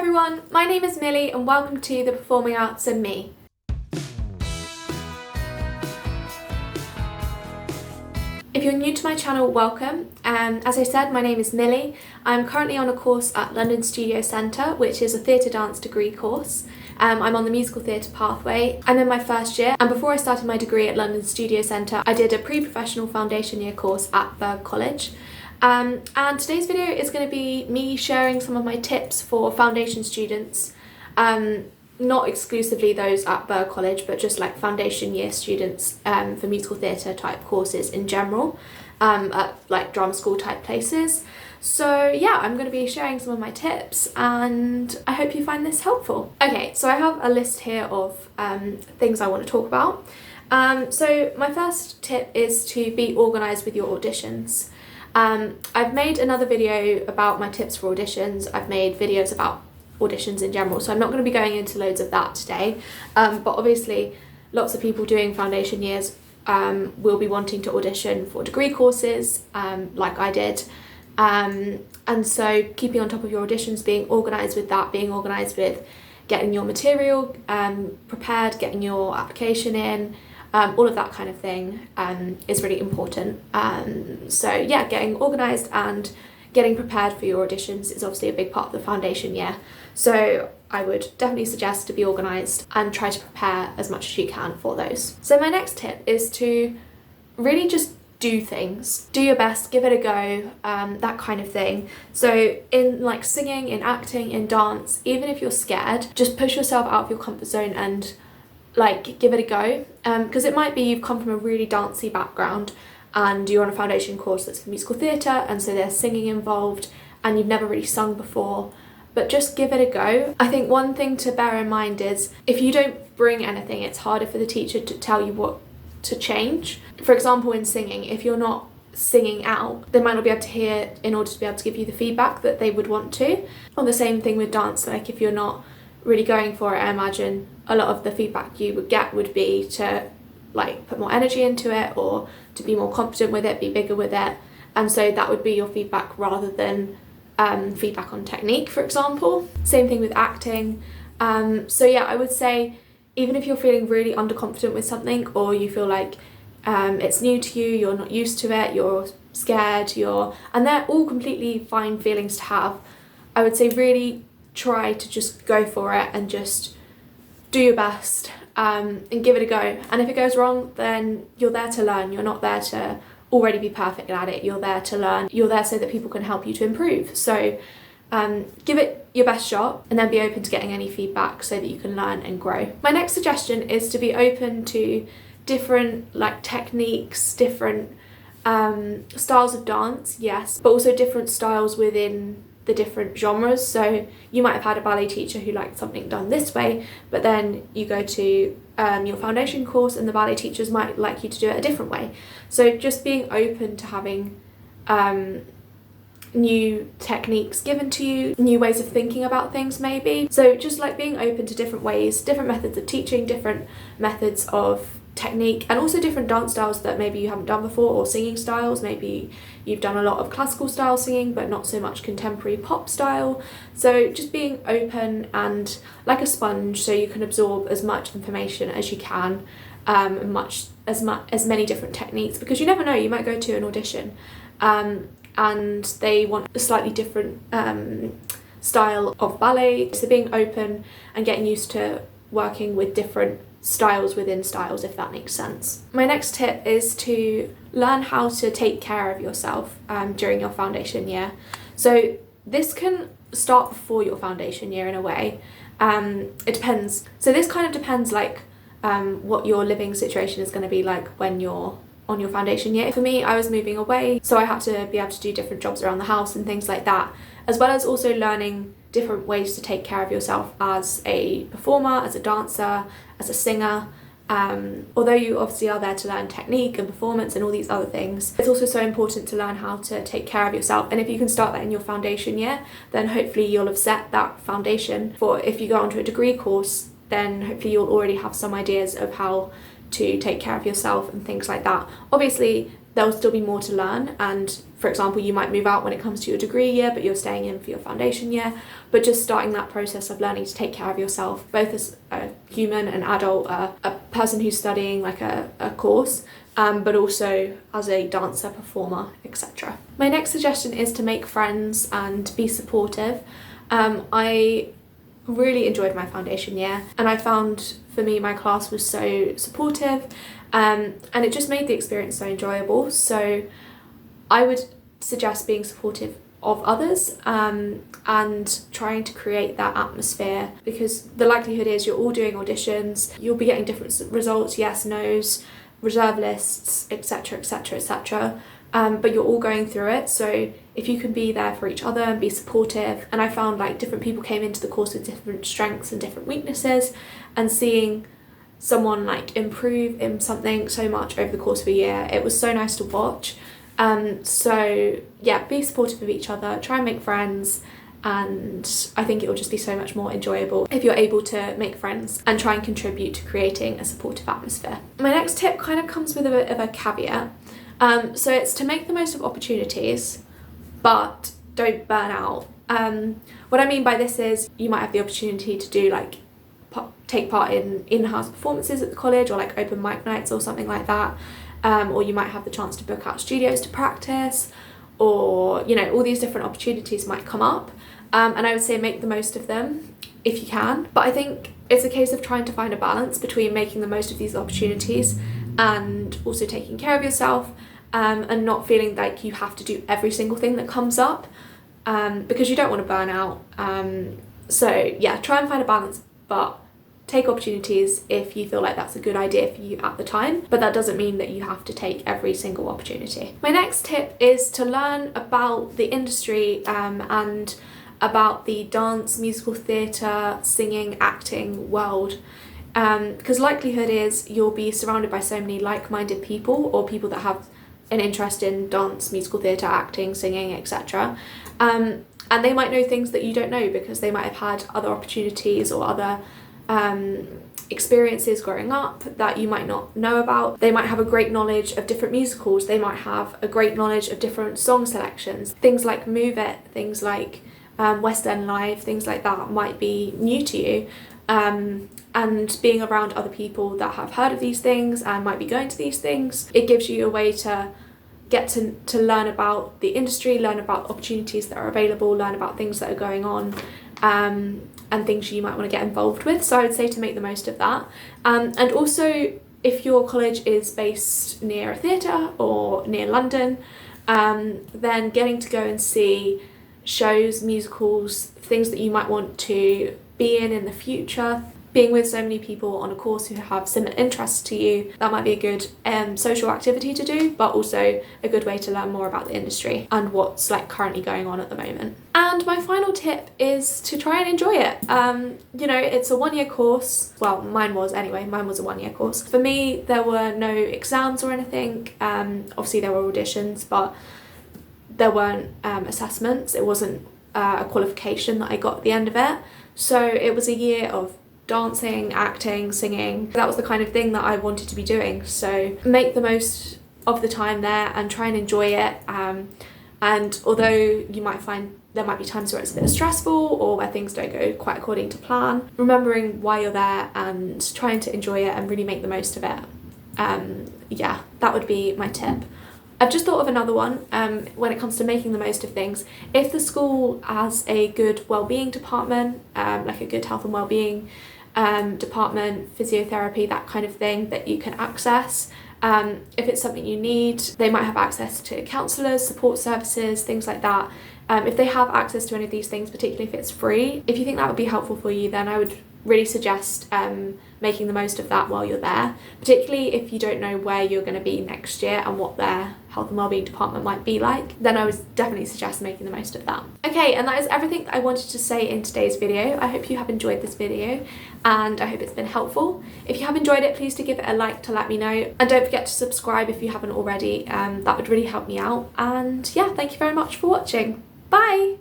everyone, my name is Millie and welcome to The Performing Arts and Me. If you're new to my channel, welcome. As I said, my name is Millie. I'm currently on a course at London Studio Centre, which is a theatre dance degree course. I'm on the musical theatre pathway. I'm in my first year, and before I started my degree at London Studio Centre, I did a pre-professional foundation year course at Berg College. And today's video is going to be me sharing some of my tips for foundation students, not exclusively those at Berg College, but just like foundation year students for musical theatre type courses in general, at like drama school type places. So yeah, I'm going to be sharing some of my tips and I hope you find this helpful. Okay, so I have a list here of things I want to talk about. So my first tip is to be organised with your auditions. I've made another video about my tips for auditions. I've made videos about auditions in general, so I'm not going to be going into loads of that today, but obviously lots of people doing foundation years will be wanting to audition for degree courses like I did, and so keeping on top of your auditions, being organised with that, being organised with getting your material prepared, getting your application in, all of that kind of thing is really important. So yeah, getting organised and getting prepared for your auditions is obviously a big part of the foundation year. So I would definitely suggest to be organised and try to prepare as much as you can for those. So my next tip is to really just do things. Do your best, give it a go, that kind of thing. So in like singing, in acting, in dance, even if you're scared, just push yourself out of your comfort zone and like give it a go, because it might be you've come from a really dancey background and you're on a foundation course that's for musical theatre, and so there's singing involved and you've never really sung before, but just give it a go. I think one thing to bear in mind is if you don't bring anything, it's harder for the teacher to tell you what to change. For example, in singing, if you're not singing out, they might not be able to hear in order to be able to give you the feedback that they would want to. Or the same thing with dance, like if you're not really going for it, I imagine a lot of the feedback you would get would be to like put more energy into it or to be more confident with it, be bigger with it, and so that would be your feedback rather than feedback on technique, for example. Same thing with acting. So yeah, I would say even if you're feeling really underconfident with something, or you feel like it's new to you, you're not used to it, you're scared, and they're all completely fine feelings to have, I would say really try to just go for it and just do your best and give it a go. And if it goes wrong, then you're there to learn. You're not there to already be perfect at it. You're there to learn. You're there so that people can help you to improve. So give it your best shot and then be open to getting any feedback so that you can learn and grow. My next suggestion is to be open to different like techniques, different styles of dance, yes, but also different styles within the different genres. So you might have had a ballet teacher who liked something done this way, but then you go to your foundation course and the ballet teachers might like you to do it a different way. So just being open to having new techniques given to you, new ways of thinking about things maybe. So just like being open to different ways, different methods of teaching, different methods of technique, and also different dance styles that maybe you haven't done before, or singing styles. Maybe you've done a lot of classical style singing but not so much contemporary pop style. So just being open and like a sponge, so you can absorb as much information as you can, as many different techniques, because you never know, you might go to an audition and they want a slightly different style of ballet. So being open and getting used to working with different styles within styles, if that makes sense. My next tip is to learn how to take care of yourself during your foundation year. So this can start before your foundation year in a way. It depends. So this kind of depends like what your living situation is going to be like when you're on your foundation year. For me, I was moving away, so I had to be able to do different jobs around the house and things like that, as well as also learning different ways to take care of yourself as a performer, as a dancer, as a singer. Although you obviously are there to learn technique and performance and all these other things, it's also so important to learn how to take care of yourself. And if you can start that in your foundation year, then hopefully you'll have set that foundation for if you go onto a degree course, then hopefully you'll already have some ideas of how to take care of yourself and things like that. Obviously there'll still be more to learn, and for example you might move out when it comes to your degree year, but you're staying in for your foundation year. But just starting that process of learning to take care of yourself, both as a human, an adult, a person who's studying like a course, but also as a dancer, performer, etc. My next suggestion is to make friends and be supportive. I really enjoyed my foundation year, and I found for me my class was so supportive, and it just made the experience so enjoyable. So I would suggest being supportive of others, and trying to create that atmosphere, because the likelihood is you're all doing auditions, you'll be getting different results, yes, no's, reserve lists, etc, etc, etc, but you're all going through it. So if you can be there for each other and be supportive, and I found like different people came into the course with different strengths and different weaknesses, and seeing someone like improve in something so much over the course of a year, it was so nice to watch. So yeah, be supportive of each other, try and make friends, and I think it will just be so much more enjoyable if you're able to make friends and try and contribute to creating a supportive atmosphere. My next tip kind of comes with a bit of a caveat. So it's to make the most of opportunities, but don't burn out. What I mean by this is you might have the opportunity to do like take part in in-house performances at the college, or like open mic nights or something like that. Or you might have the chance to book out studios to practice, or you know, all these different opportunities might come up, and I would say make the most of them if you can. But I think it's a case of trying to find a balance between making the most of these opportunities and also taking care of yourself, and not feeling like you have to do every single thing that comes up, because you don't want to burn out. So yeah, try and find a balance, but take opportunities if you feel like that's a good idea for you at the time, but that doesn't mean that you have to take every single opportunity. My next tip is to learn about the industry, and about the dance, musical theatre, singing, acting world, because likelihood is you'll be surrounded by so many like-minded people, or people that have an interest in dance, musical theatre, acting, singing, etc. And they might know things that you don't know, because they might have had other opportunities or other experiences growing up that you might not know about. They might have a great knowledge of different musicals, they might have a great knowledge of different song selections, things like Move It, things like West End Live, things like that might be new to you. And being around other people that have heard of these things and might be going to these things, it gives you a way to get to learn about the industry, learn about opportunities that are available, learn about things that are going on, and things you might want to get involved with. So I would say to make the most of that. And also, if your college is based near a theatre or near London, then getting to go and see shows, musicals, things that you might want to be in the future, being with so many people on a course who have similar interests to you, that might be a good social activity to do, but also a good way to learn more about the industry and what's like currently going on at the moment. And my final tip is to try and enjoy it. You know, it's a one-year course. Well, mine was anyway, mine was a one-year course. For me, there were no exams or anything. Obviously there were auditions, but there weren't assessments. It wasn't a qualification that I got at the end of it. So it was a year of dancing, acting, singing. That was the kind of thing that I wanted to be doing. So make the most of the time there and try and enjoy it. And although you might find there might be times where it's a bit stressful or where things don't go quite according to plan, remembering why you're there and trying to enjoy it and really make the most of it. Yeah, that would be my tip. I've just thought of another one when it comes to making the most of things. If the school has a good wellbeing department, like a good health and wellbeing department, physiotherapy, that kind of thing that you can access, if it's something you need, they might have access to counsellors, support services, things like that. If they have access to any of these things, particularly if it's free, if you think that would be helpful for you, then I would really suggest making the most of that while you're there, particularly if you don't know where you're going to be next year and what their health and wellbeing department might be like, then I would definitely suggest making the most of that. Okay, and that is everything that I wanted to say in today's video. I hope you have enjoyed this video and I hope it's been helpful. If you have enjoyed it, please do give it a like to let me know, and don't forget to subscribe if you haven't already. That would really help me out. And yeah, thank you very much for watching. Bye!